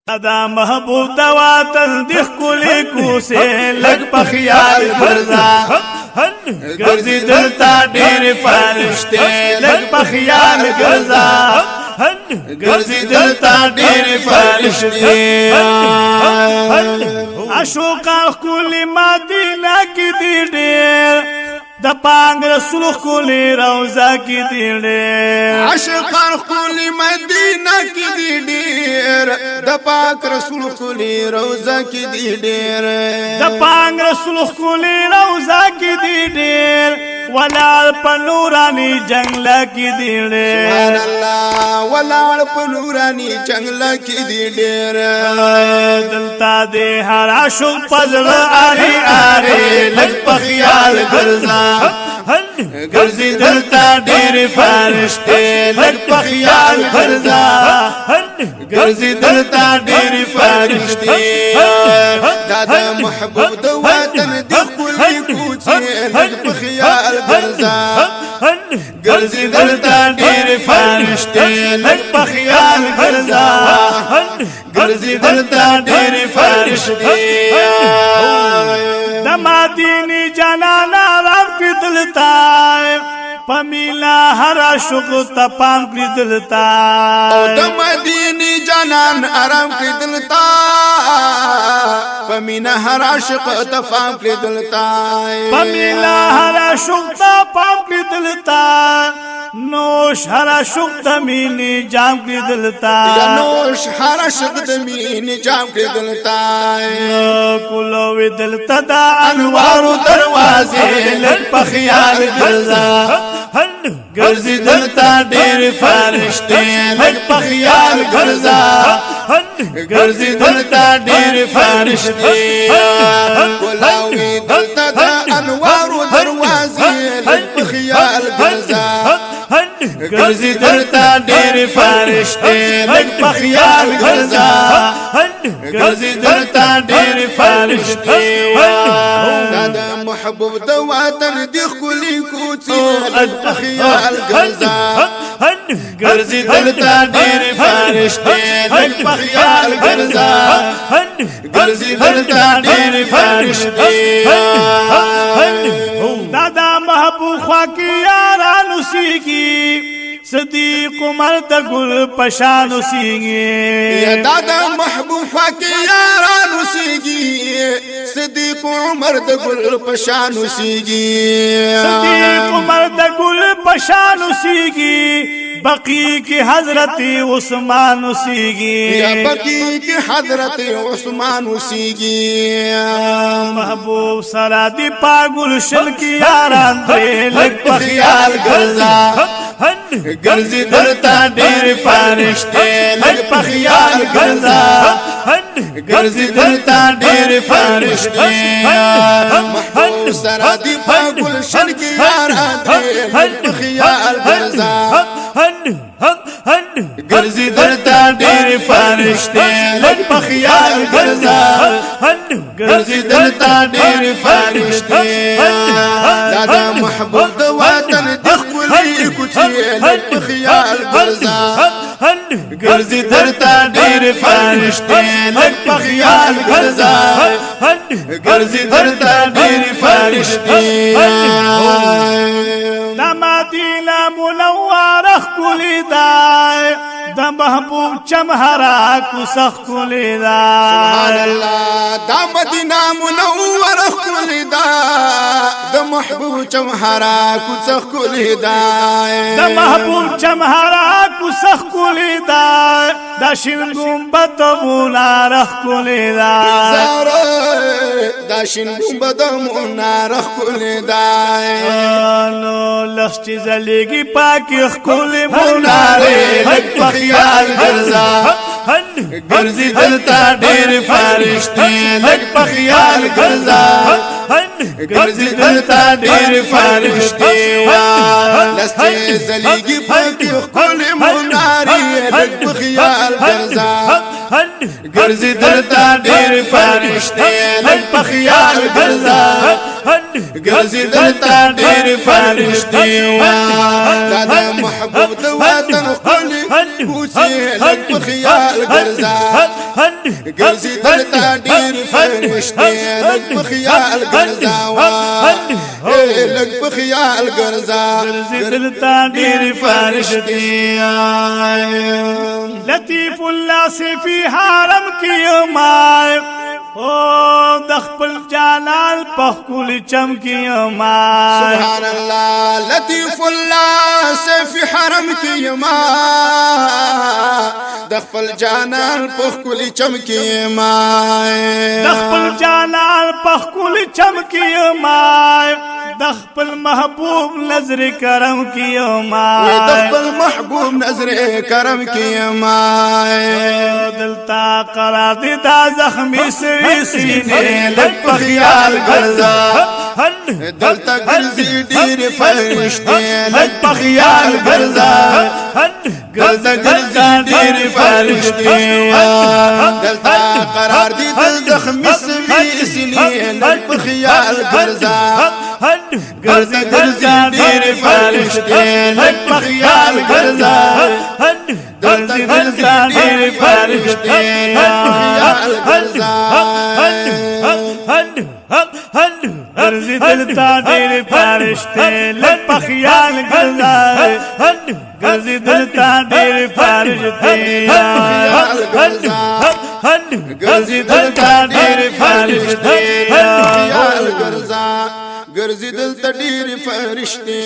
دا محبوب دا وطن دی خکولی کوسے لگ پا خیال گرزا گرزی دلتا دیر فرشتے لگ پا خیال گرزا گرزی دلتا دیر فرشتے اشوقا خکولی مدینہ کی دی دیر دا پانگ رسول خکولی روزہ کی دی دیر اشوقا خکولی مدینہ کی دی دیر دا پاک رسول خکولی روزہ کی دی دیر دا پانگ رسول خکولی روزہ کی دی دیر ولال پنورانی جنگلہ کی دی دیر سبحان اللہ ولال پنورانی جنگلہ کی دی دیر دلتا دے ہر عاشق پزل آری آری لگ پا خیال گرزا گرزی دلتا دیر فرشتے لگ پا خیال گرزا گرزی دلتا دیر فرشتے دادا محبوب دا وطن دی خکولی کوچے لگ پا خیال گرزا گرزی دلتا دیر فرشتے لگ پا خیال گرزا گرزی دلتا دیر فرشتے دما دینی جانانا رب کی دلتا پمیلا ہر عاشق تا پام کی دلتا دم دینی جانان آرام کی دلتا پمینا ہر عاشق تا پام کی دلتا پمیلا ہر عاشق تا پام کی دلتا نوش ہر عاشق دمینی جام کی دلتا یا نوش ہر عاشق دمینی جام کی دلتا کلوی دلتا دا انوار دروازے لگ پا خیال گرزا گرزی دلتا دیر فرشتے لگ پا خیال گرزا گرزی دلتا دیر فرشتے کلاوی دلتا دا انوار دروازے لگ پا خیال گرزا گرزی دلتا دیر فرشتے لگ پا خیال گرزا گرزی دلتا دیر فرشتے دادا محبوب دا وطن دی خکولی کوچے لگ پا خیال گرزا گرزی دلتا دیر فرشتے لگ پا خیال گرزا گرزی دلتا دیر فرشتے دادا محبوب خواکی یارانو سیگی صدیق عمر دا گل پشانو سیگی یا دادا محبوب خواکی یارانو سیگی صدیق عمر دا گل پشانو سیگی صدیق عمر دا گل پشانو سیگی بقی کی حضرت عثمان سیگی یا بقی کی حضرت عثمان سیگی محبوب سرا دی پاگل شل کی یاران دے لگ پا خیال گرزا گرزی دلتا دیر فرشتے لگ پا خیال گرزا گرزی دلتا دیر فرشتے محبوب سرا دی پاگل شل کی یاران دے لگ پا خیال گرزا گرزی دلتا دیر فرشتے لگ پا خیال گرزا گرزی دلتا دیر فرشتے دادا محبوب دا وطن دی خکولی کوچے لگ پا خیال گرزا گرزی دلتا دیر فرشتے لگ پا خیال گرزا گرزی دلتا دیر فرشتے دا مدینہ منورہ کلی دائے دا محبوب چمہرا کو سخ کلی سبحان دائے اللہ دا مدینہ منور خکولی دا دا محبوب چمہرا کچھ خکولی دا دا محبوب چمہرا کو سخ کلی دائے دا شن گمبت مولا رخ کلی دائے زارے دا شن گنبد منار خکولی دا نو لخچی زلیگی پاکی خکولی منارے لگ پا خیال گرزا گرزی دلتا دیر فرشتے لگ پا خیال گرزا گرزی دلتا دیر فرشتے لستے زلیگی پاکی خکولی مناری لگ پا خیال گرزا گرزی دلتا دیر فرشتے لگ پا خیال گرزا ګرځي دلته ډېر فرشتي دا د محبوب د وطن ښکلي کوڅې لږ په خیال ګرځه ګرځي دلته ډېر فرشتي لږ په خیال ګرځه لږ په خیال ګرځه ګرځي دلته ډېر فرشتي لطیف الله سیفی حرم کی مای او د خپل جلال په خپل چمکی مای سبحان الله لطیف الله سیفی حرم کی ما د خپل جانان په خپل چمکی مای د خپل جلال په خپل چمکی مای د خپل محبوب نظر کرم کی مای د خپل محبوب نظر کرم کی مای دلتا قرار دی دا زخمی سوی سینه لگ په خیال ګرځا دلته ګرځي ډېر فرشتي لگ په خیال ګرځا دلته ګرځي ډېر فرشتي دلته قرار دی د زخمی سوی سینه لگ په خیال ګرځا ګرځي دلته ډېر فرشتي لگ په خیال ګرځا ګرځي دلته ډېر فرشتي لگ په خیال ګرځا ګرځي دلته ډېر فرشتي لگ په خیال ګرځا ګرځي دلته ډېر فرشتي ګرځي دلته ډېر فرشتي خیال ګرځا ګرځي دلته ډېر فرشتي